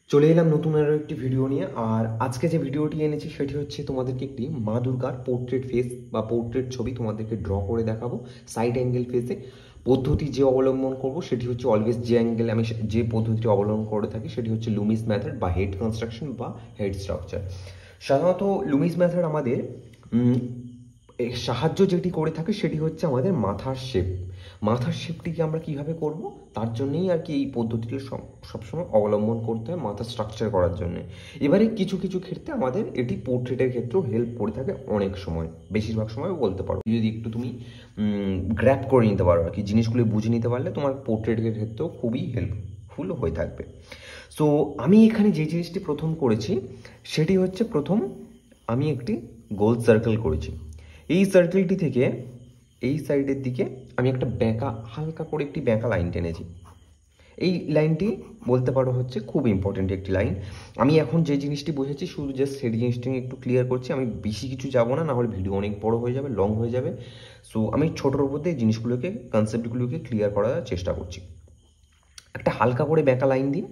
চলে এলাম নতুন আরও একটি ভিডিও নিয়ে। আর আজকে যে ভিডিওটি এনেছি সেটি হচ্ছে তোমাদেরকে একটি মা দুর্গার পোর্ট্রেট ফেস বা পোর্ট্রেট ছবি তোমাদেরকে ড্র করে দেখাবো সাইড অ্যাঙ্গেল ফেসে। পদ্ধতি যে অবলম্বন করব সেটি হচ্ছে অলওয়েজ যে অ্যাঙ্গেল আমি যে পদ্ধতিটি অবলম্বন করে থাকি সেটি হচ্ছে লুমিস মেথড বা হেড কনস্ট্রাকশন বা হেড স্ট্রাকচার। সাধারণত লুমিস মেথড আমাদের সাহায্য যেটি করে থাকে সেটি হচ্ছে আমাদের মাথার শেপটিকে আমরা কিভাবে করব তার জন্যই আর কি এই পদ্ধতিটি সবসময় অবলম্বন করতে হয় মাথার স্ট্রাকচার করার জন্য। এবারে কিছু কিছু ক্ষেত্রে আমাদের এটি পোর্ট্রেটের ক্ষেত্রেও হেল্প করে থাকে, অনেক সময় বেশিরভাগ সময় বলতে পারো। যদি একটু তুমি গ্র্যাপ করে নিতে পারো আর কি, জিনিসগুলো বুঝে নিতে পারলে তোমার পোর্ট্রেটের ক্ষেত্রেও খুবই হেল্পফুল হয়ে থাকবে। সো আমি এখানে যে জিনিসটি প্রথম করেছি সেটি হচ্ছে আমি একটি গোল সার্কেল করেছি। এই সার্কেলটি থেকে এই সাইডের দিকে আমি একটা হালকা করে একটি বেঁকা লাইন টেনেছি। এই লাইনটি বলতে পারো হচ্ছে খুব ইম্পর্টেন্ট একটি লাইন। আমি এখন যে জিনিসটি বুঝেছি শুধু জাস্ট সেই জিনিসটি একটু ক্লিয়ার করছি, আমি বেশি কিছু যাবো না, নাহলে ভিডিও অনেক বড় হয়ে যাবে, লং হয়ে যাবে। সো আমি ছোটোর উপর দিয়ে জিনিসগুলোকে কনসেপ্টগুলোকে ক্লিয়ার করার চেষ্টা করছি। একটা হালকা করে বেঁকা লাইন দিয়ে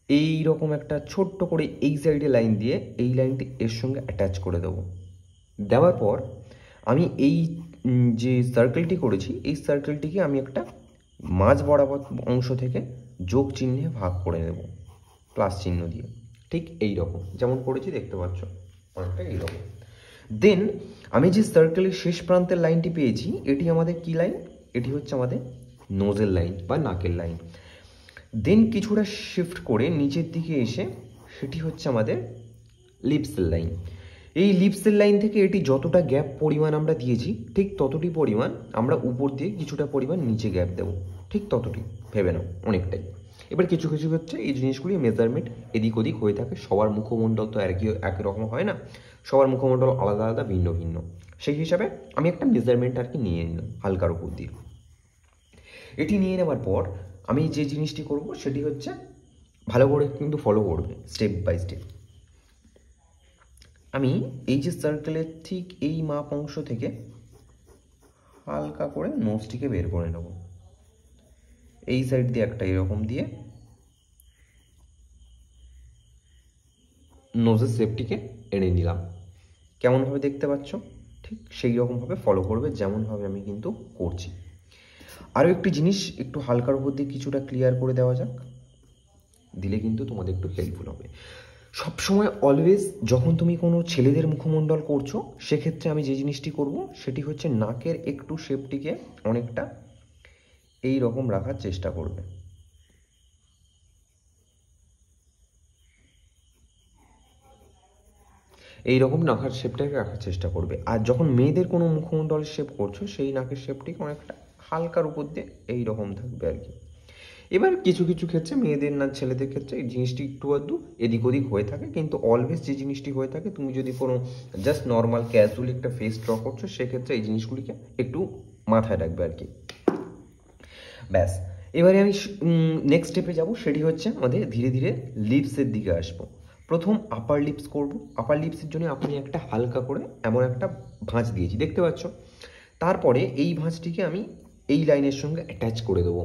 এই রকম একটা ছোট্ট করে এই সাইডে লাইন দিয়ে এই লাইনটি এর সঙ্গে অ্যাটাচ করে দেবো। দেওয়ার পর আমি এই যে সার্কেলটি করেছি এই সার্কেলটিকে আমি একটা মাঝ বরাবর অংশ থেকে যোগ চিহ্নে ভাগ করে নেব, প্লাস চিহ্ন দিয়ে, ঠিক এই রকম যেমন করেছি দেখতে পাচ্ছ, অনেকটা এইরকম। দেন আমি যে সার্কেলের শেষ প্রান্তের লাইনটি পেয়েছি এটি আমাদের কি লাইন? এটি হচ্ছে আমাদের নোজের লাইন বা নাকের লাইন। দেন কিছুটা শিফট করে নিচের দিকে এসে সেটি হচ্ছে আমাদের লিপসের লাইন। এই লিপসের লাইন থেকে এটি যতটা গ্যাপ পরিমাণ আমরা দিয়েছি ঠিক ততটি পরিমাণ আমরা উপর দিয়ে কিছুটা পরিমাণ নিচে গ্যাপ দেবো, ঠিক ততটি ভেবে নাও, অনেকটাই। এবার কিছু কিছু ক্ষেত্রে এই জিনিসগুলি মেজারমেন্ট এদিক ওদিক হয়ে থাকে, সবার মুখমণ্ডল তো একই রকম হয় না, সবার মুখমণ্ডল আলাদা আলাদা ভিন্ন ভিন্ন। সেই হিসাবে আমি একটা মেজারমেন্ট আর কি নিয়ে নিলাম হালকার উপর দিয়ে। এটি নিয়ে নেওয়ার পর আমি যে জিনিসটি করব সেটি হচ্ছে ভালো করে কিন্তু ফলো করবে স্টেপ বাই স্টেপ। আমি এই যে সার্কেলের ঠিক এই মাপ অংশ থেকে হালকা করে নোজটিকে বের করে নেব, এই সাইড দিয়ে একটা এরকম দিয়ে নোজের শেপটিকে এনে নিলাম। কেমনভাবে দেখতে পাচ্ছ ঠিক সেই রকমভাবে ফলো করবে যেমনভাবে আমি কিন্তু করছি। আরও একটি জিনিস একটু হালকার উপর দিয়ে কিছুটা ক্লিয়ার করে দেওয়া যাক, দিলে কিন্তু তোমাদের একটু হেল্পফুল হবে। সবসময় অলওয়েজ যখন তুমি কোনো ছেলেদের মুখমণ্ডল করছো সেক্ষেত্রে আমি যে জিনিসটি করব সেটি হচ্ছে নাকের একটু শেপটিকে অনেকটা এই রকম রাখার চেষ্টা করবে। এই রকম নাকের শেপটাকে রাখার চেষ্টা করবে। আর যখন মেয়েদের কোনো মুখমণ্ডলের শেপ করছো সেই নাকের শেপটিকে অনেকটা হালকার উপর দিয়ে এই রকম থাকবে আর কি। এবার কিছু কিছু ক্ষেত্রে মেয়েদের না ছেলেদের ক্ষেত্রে এই জিনিসটি একটু আধটু এদিক ওদিক হয়ে থাকে, কিন্তু অলওয়েজ যে জিনিসটি হয়ে থাকে তুমি যদি কোনো জাস্ট নর্মাল ক্যাজুয়াল একটা ফেস ড্র করছো সেক্ষেত্রে এই জিনিসগুলিকে একটু মাথায় রাখবে আর কি। ব্যাস, এবারে আমি নেক্সট স্টেপে যাব, সেটি হচ্ছে আমাদের ধীরে ধীরে লিপসের দিকে আসবো। প্রথম আপার লিপস করব। আপার লিপসের জন্য আপনি একটা হালকা করে এমন একটা ভাঁজ দিয়েছি দেখতে পাচ্ছ। তারপরে এই ভাঁজটিকে আমি এই লাইনের সঙ্গে অ্যাটাচ করে দেবো।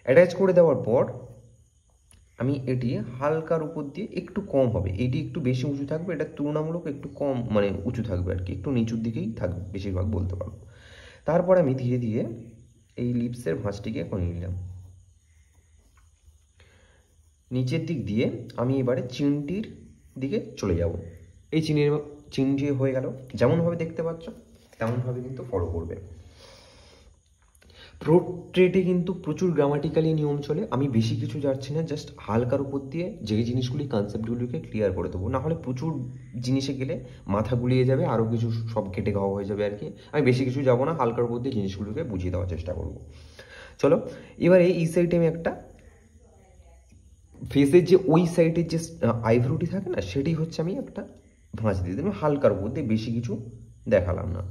অ্যাটাচ করে দেওয়ার পর আমি এটি হালকার উপর দিয়ে একটু কম হবে, এটি একটু বেশি উঁচু থাকবে, এটা তুলনামূলক একটু কম মানে উঁচু থাকবে আর কি, একটু নিচুর দিকেই থাকবে বেশিরভাগ বলতে পারবো। তারপর আমি ধীরে ধীরে এই লিপসের ভাঁজটিকে করে নিলাম। নিচের দিক দিয়ে আমি এবারে চিনটির দিকে চলে যাব। এই চিনটি হয়ে গেল, যেমনভাবে দেখতে পাচ্ছ তেমনভাবে কিন্তু ফলো করবে। পোর্ট্রেটে কিন্তু প্রচুর গ্রামাটিক্যালি নিয়ম চলে, আমি বেশি কিছু যাচ্ছি না, জাস্ট হালকার উপর দিয়ে যে জিনিসগুলি কনসেপ্টগুলিকে ক্লিয়ার করে দেবো, নাহলে প্রচুর জিনিসে গেলে মাথা গুলিয়ে যাবে, আরও কিছু সব কেটে খাওয়া হয়ে যাবে আর কি। আমি বেশি কিছু যাবো না, হালকার উপর দিয়ে জিনিসগুলোকে বুঝিয়ে দেওয়ার চেষ্টা করবো। চলো এবারে এই সাইডে আমি একটা ফেসের যে ওই সাইডের যে আইব্রোটি থাকে না সেটি হচ্ছে আমি একটা ভাঁজ দিয়ে দিলাম হালকার উপর দিয়ে, বেশি কিছু দেখালাম না।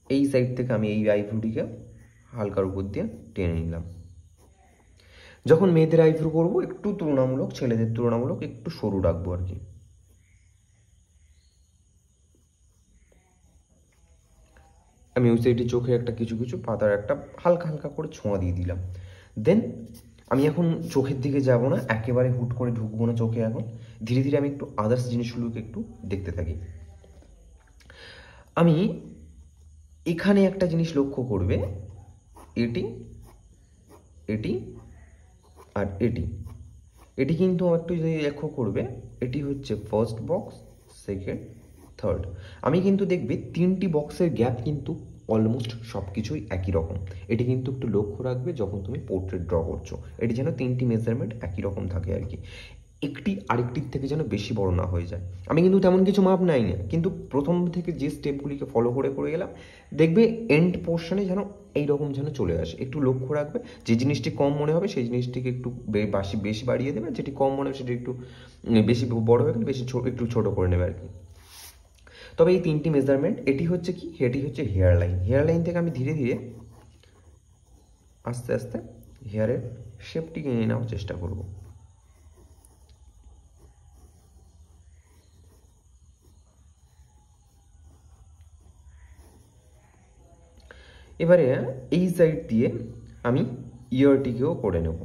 এই সাইড থেকে আমি এই আইব্রোটিকে হালকার উপর দিয়ে টেনে নিলাম। যখন মেয়েদের আইব্রো করবো একটু তুলনামূলক ছেলেদের তুলনামূলক একটু সরু রাখবো আর কি। আমি ওই সাইডে চোখে একটা কিছু কিছু পাতার একটা হালকা হালকা করে ছোঁয়া দিয়ে দিলাম। দেন আমি এখন চোখের দিকে যাব না, একেবারে হুট করে ঢুকবো না চোখে এখন। ধীরে ধীরে আমি একটু আদার্স জিনিসগুলোকে একটু দেখতে থাকি। আমি এখানে একটা জিনিস লক্ষ্য করবে, এটি, এটি আর এটি, এটি কিন্তু একটু যদি লক্ষ্য করবে, এটি হচ্ছে ফার্স্ট বক্স, সেকেন্ড, থার্ড। আমি কিন্তু দেখবে 3টি বক্সের গ্যাপ কিন্তু অলমোস্ট সব কিছুই একই রকম। এটি কিন্তু একটু লক্ষ্য রাখবে যখন তুমি পোর্ট্রেট ড্র করছো, এটি যেন 3টি মেজারমেন্ট একই রকম থাকে আর কি, একটি আরেকটির থেকে যেন বেশি বড় না হয়ে যায়। আমি কিন্তু তেমন কিছু মাপ নাই না, কিন্তু প্রথম থেকে যে স্টেপগুলিকে ফলো করে করে গেলাম, দেখবে এন্ড পোর্শনে যেন এইরকম যেন চলে আসে। একটু লক্ষ্য রাখবে, যে জিনিসটি কম মনে হবে সেই জিনিসটিকে একটু বেশি বাড়িয়ে দেবে, যেটি কম মনে হবে সেটি একটু বেশি বড় হয়ে গেলে বেশি একটু ছোট করে নেবে আর কি। তবে এই 3টি মেজারমেন্ট, এটি হচ্ছে কি, এটি হচ্ছে হেয়ার লাইন। হেয়ার লাইন থেকে আমি ধীরে ধীরে আস্তে আস্তে হেয়ারের শেপটিকে নিয়ে নেওয়ার চেষ্টা করব। এবারে এই সাইড দিয়ে আমি ইয়ারটিকেও করে নেব।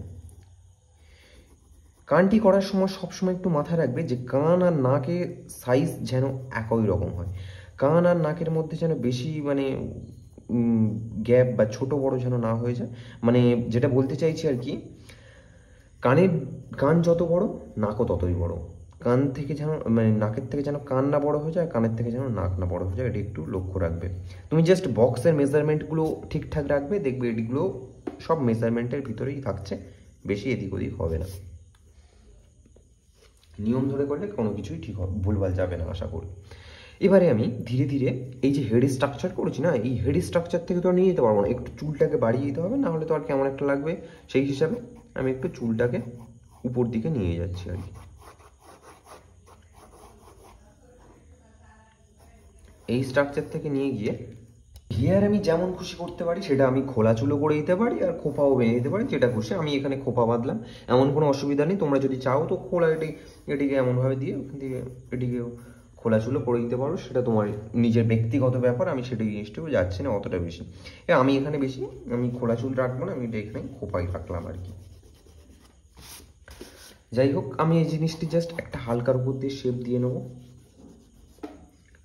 কানটি করার সময় সবসময় একটু মাথায় রাখবে যে কান আর নাকের সাইজ যেন একই রকম হয়। কান আর নাকের মধ্যে যেন বেশি মানে গ্যাপ বা ছোট বড় যেন না হয়ে যায়। মানে যেটা বলতে চাইছি আর কি, কান যত বড় নাকও ততই বড়। কান থেকে যেন মানে নাকের থেকে যেন কান না বড় হয়ে যায়, কানের থেকে যেন নাক না বড় হয়ে যায়, এটি একটু লক্ষ্য রাখবে। তুমি জাস্ট বক্সের মেজারমেন্টগুলো ঠিকঠাক রাখবে, দেখবে এটিগুলো সব মেজারমেন্টের ভিতরেই থাকছে, বেশি এদিক ওদিক হবে না। নিয়ম ধরে করলে কোনো কিছুই ঠিক হবে, ভুলভাল যাবে না আশা করি। এবারে আমি ধীরে ধীরে এই যে হেড স্ট্রাকচার করেছি না, এই হেড স্ট্রাকচার থেকে তো নিয়ে যেতে পারবো না, একটু চুলটাকে বাড়িয়ে দিতে হবে, না হলে তো আর কেমন একটা লাগবে। সেই হিসাবে আমি একটু চুলটাকে উপর দিকে নিয়ে যাচ্ছি আর কি। এই স্ট্রাকচার থেকে নিয়ে গিয়ে হেয়ার আমি যেমন খুশি করতে পারি, সেটা আমি খোলা চুলও করে দিতে পারি আর খোপাও বেঁধে দিতে পারি, যেটা খুশি। আমি এখানে খোপা বাঁধলাম, এমন কোনো অসুবিধা নেই। তোমরা যদি চাও তো খোলা এটিকে এমনভাবে দিয়ে ওখান থেকে এটিকে খোলা চুলো করে দিতে পারো, সেটা তোমার নিজের ব্যক্তিগত ব্যাপার। আমি সেটা জিনিসটাও যাচ্ছি না অতটা বেশি। আমি এখানে বেশি আমি খোলা চুল রাখবো না, আমি এটা এখানে খোপাই রাখলাম আর কি। যাই হোক, আমি এই জিনিসটি জাস্ট একটা হালকার উপর দিয়ে শেপ দিয়ে নেবো।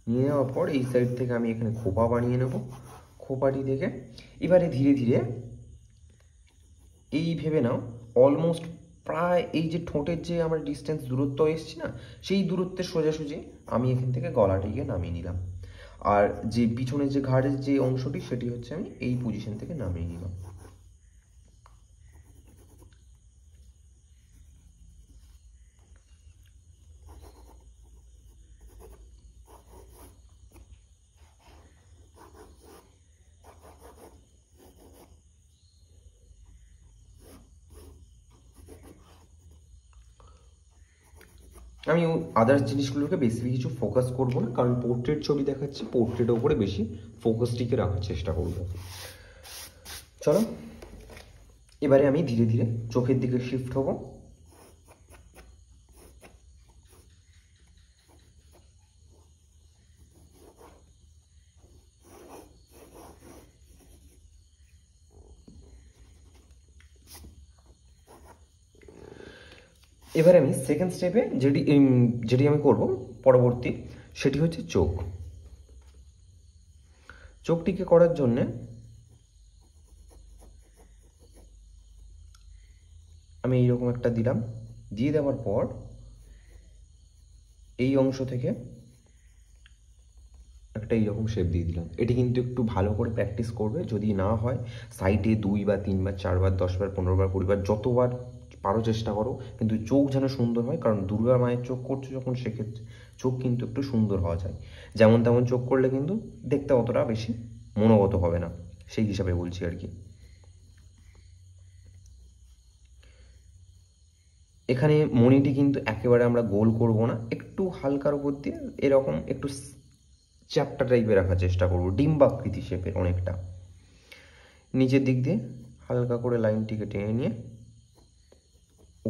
নিয়ে নেওয়ার পর এই সাইড থেকে আমি এখানে খোপা বানিয়ে নেব। খোপাটি থেকে এবারে ধীরে ধীরে এই ভেবে নাও অলমোস্ট প্রায় এই যে ঠোঁটের যে আমার ডিস্টেন্স দূরত্ব এসছি না, সেই দূরত্বের সোজাসুজি আমি এখান থেকে গলাটিকে নামিয়ে নিলাম। আর যে পিছনে যে ঘাড়ের যে অংশটি, সেটি হচ্ছে আমি এই পজিশন থেকে নামিয়ে নিলাম। আমি আদার্স জিনিসগুলোকে বেশি কিছু ফোকাস করব না, কারণ পোর্ট্রেট ছবি দেখাচ্ছি, পোর্ট্রেটের উপরে বেশি ফোকাসটিকে রাখার চেষ্টা করব। চলো এবারে আমি ধীরে ধীরে চোখের দিকে শিফট হব। এবারে আমি সেকেন্ড স্টেপে যেটি আমি করব পরবর্তী, সেটি হচ্ছে চোখ। চোখটিকে করার জন্য আমি এইরকম একটা দিলাম, দিয়ে দেওয়ার পর এই অংশ থেকে একটা এইরকম শেপ দিয়ে দিলাম। এটি কিন্তু একটু ভালো করে প্র্যাকটিস করবে, যদি না হয় সাইডে 2 বার 3 বার 4 বার 10 বার 15 বার 20 বার যতবার পারো চেষ্টা করো, কিন্তু চোখ যেন সুন্দর হয়। কারণ দুর্গা মায়ের চোখ করছো যখন, সেক্ষেত্রে চোখ কিন্তু একটু সুন্দর হওয়া যায়। যেমন তেমন চোখ করলে কিন্তু দেখতে অতটা বেশি মনোগত হবে না, সেই হিসাবে বলছি আর কি। এখানে মণিটি কিন্তু একেবারে আমরা গোল করব না, একটু হালকার উপর দিয়ে এরকম একটু চ্যাপ্টা টাইপের রাখার চেষ্টা করব, ডিম্বাকৃতি শেপের অনেকটা। নিচের দিক দিয়ে হালকা করে লাইনটিকে টেনে নিয়ে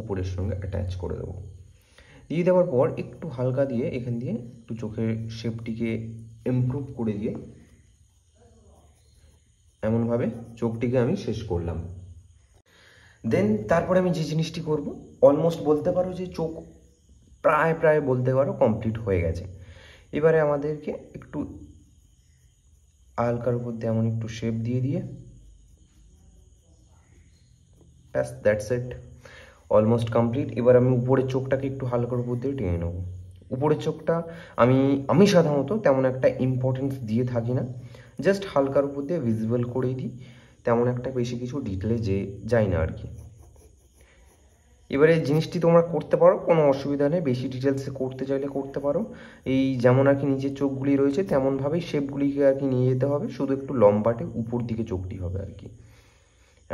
উপরের সঙ্গে অ্যাটাচ করে দেবো। দিয়ে দেওয়ার পর একটু হালকা দিয়ে এখান দিয়ে একটু চোখের শেপটিকে ইমপ্রুভ করে দিয়ে এমনভাবে চোখটিকে আমি শেষ করলাম। দেন তারপরে আমি যে জিনিসটি করব, অলমোস্ট বলতে পারো যে চোখ প্রায় প্রায় বলতে পারো কমপ্লিট হয়ে গেছে। এবারে আমাদেরকে একটু হালকার উপর দিয়ে এমন একটু শেপ দিয়ে দিয়ে ব্যাস, দ্যাটস ইট, অলমোস্ট কমপ্লিট। এবার আমি উপরের চোখটাকে একটু হালকার উপর দিয়ে টেনে নেবো। উপরের চোখটা আমি আমি সাধারণত তেমন একটা ইম্পর্টেন্স দিয়ে থাকি না, জাস্ট হালকার উপর দিয়ে ভিজিবল করেই দিই, তেমন একটা বেশি কিছু ডিটেলে যাই না আর কি। এবারে এই জিনিসটি তোমরা করতে পারো, কোনো অসুবিধা নেই, বেশি ডিটেলসে করতে চাইলে করতে পারো। এই যেমন আর কি নিচের চোখগুলি রয়েছে তেমনভাবেই শেপগুলিকে আর কি নিয়ে যেতে হবে, শুধু একটু লম্বাটে উপর দিকে চোখটি হবে আর কি।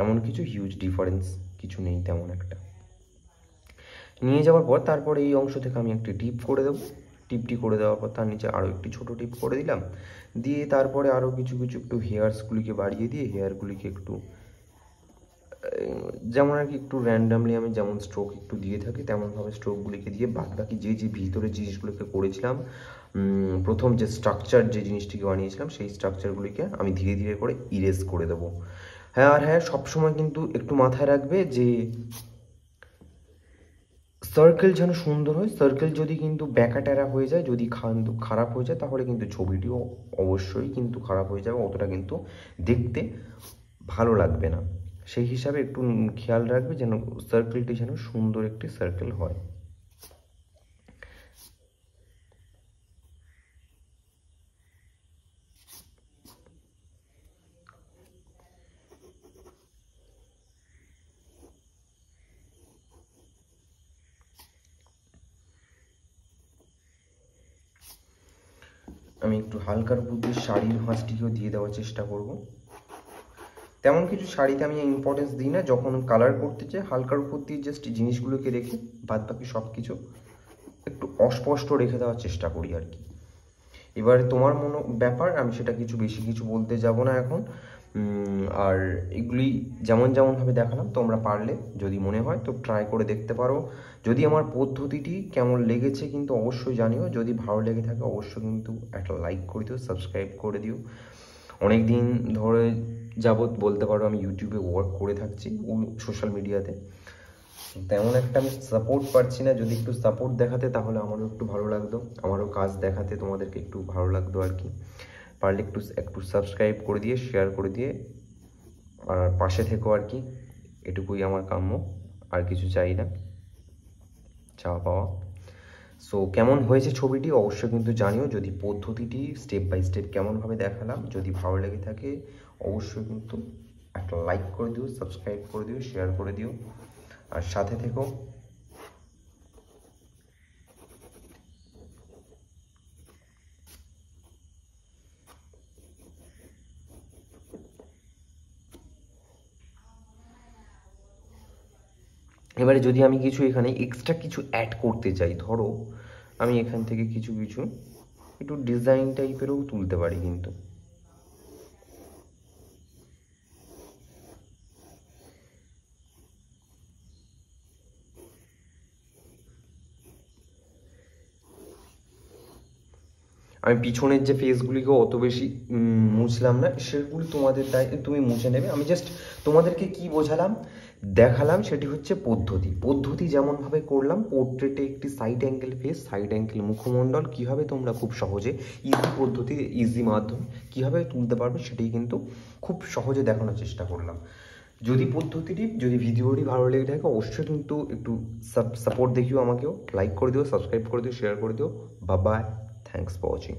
এমন কিছু হিউজ ডিফারেন্স কিছু নেই তেমন একটা। নিয়ে যাওয়ার পর তারপরে এই অংশ থেকে আমি একটি টিপ করে দেবো। টিপটি করে দেওয়ার পর তার নিচে আরও একটি ছোটো টিপ করে দিলাম, দিয়ে তারপরে আরও কিছু কিছু একটু হেয়ারসগুলিকে বাড়িয়ে দিয়ে হেয়ারগুলিকে একটু যেমন আর কি একটু র্যান্ডামলি আমি যেমন স্ট্রোক একটু দিয়ে থাকি তেমনভাবে স্ট্রোকগুলিকে দিয়ে বাদবাকি যে ভিতরে জিনিসগুলোকে করেছিলাম, প্রথম যে স্ট্রাকচার যে জিনিসটিকে বানিয়েছিলাম সেই স্ট্রাকচারগুলিকে আমি ধীরে ধীরে করে ইরেজ করে দেবো। হ্যাঁ, আর হ্যাঁ, সবসময় কিন্তু একটু মাথায় রাখবে যে সার্কেল যেন সুন্দর হয়। সার্কেল যদি কিন্তু ব্যাকাট্যারা হয়ে যায়, যদি খারাপ হয়ে যায়, তাহলে কিন্তু ছবিটিও অবশ্যই কিন্তু খারাপ হয়ে যাবে, অতটা কিন্তু দেখতে ভালো লাগবে না। সেই হিসাবে একটু খেয়াল রাখবে যেন সার্কেলটি যেন সুন্দর একটি সার্কেল হয়। আমি একটু হালকার উপর দিয়ে শাড়ির ভাঁজটিকেও দিয়ে দেওয়ার চেষ্টা করব। তেমন কিছু শাড়িতে আমি ইম্পর্টেন্স দিই না, যখন কালার করতে চাই হালকার উপর দিয়ে জাস্ট জিনিসগুলোকে রেখে বাদ বাকি সব কিছু একটু অস্পষ্ট রেখে দেওয়ার চেষ্টা করি আর কি। এবারে তোমার ব্যাপার, আমি সেটা বেশি কিছু বলতে যাব না এখন। আর এগুলি যেমনভাবে দেখালাম তোমরা পারলে যদি মনে হয় তো ট্রাই করে দেখতে পারো। যদি আমার পদ্ধতিটি কেমন লেগেছে কিন্তু অবশ্যই জানিও, যদি ভালো লেগে থাকে অবশ্যই কিন্তু একটা লাইক করে দিও, সাবস্ক্রাইব করে দিও। অনেক দিন ধরে যাবৎ বলতে পারো আমি ইউটিউবে ওয়ার্ক করে থাকছি, সোশ্যাল মিডিয়াতে তেমন একটা আমি সাপোর্ট পাচ্ছি না। যদি একটু সাপোর্ট দেখাতে তাহলে আমারও একটু ভালো লাগতো, আমারও কাজ দেখাতে তোমাদেরকে একটু ভালো লাগতো আর কি। পারলে একটু সাবস্ক্রাইব করে দিয়ে শেয়ার করে দিয়ে আর পাশে থেকো আর কি, এটুকুই আমার কাম্য, আর কিছু চাই না, চাওয়া পাওয়া। সো কেমন হয়েছে ছবিটি অবশ্যই কিন্তু জানিও। যদি পদ্ধতিটি স্টেপ বাই স্টেপ কেমনভাবে দেখালাম যদি ভালো লেগে থাকে অবশ্যই কিন্তু একটা লাইক করে দিও, সাবস্ক্রাইব করে দিও, শেয়ার করে দিও, আর সাথে থেকো। এবারে যদি আমি কিছু এখানে এক্সট্রা কিছু অ্যাড করতে চাই, ধরো আমি এখান থেকে কিছু একটু ডিজাইন টাইপেরও তুলতে পারি কিন্তু। আমি পিছনের যে ফেসগুলিকে অত বেশি মুছলাম না, সেগুলি তোমাদের তুমি মুছে নেবে। আমি জাস্ট তোমাদেরকে কি বোঝালাম দেখালাম সেটি হচ্ছে পদ্ধতি যেমনভাবে করলাম। পোর্ট্রেটে একটি side angle face, side angle মুখমণ্ডল কীভাবে তোমরা খুব সহজে ইজি মাধ্যমে কীভাবে তুলতে পারবে সেটাই কিন্তু খুব সহজে দেখানোর চেষ্টা করলাম। যদি ভিডিওটি ভালো লেগে থাকে অবশ্যই কিন্তু একটু সাপোর্ট দেখিও, আমাকেও লাইক করে দিও, সাবস্ক্রাইব করে দিও, শেয়ার করে দিও। Bye bye, thanks for watching.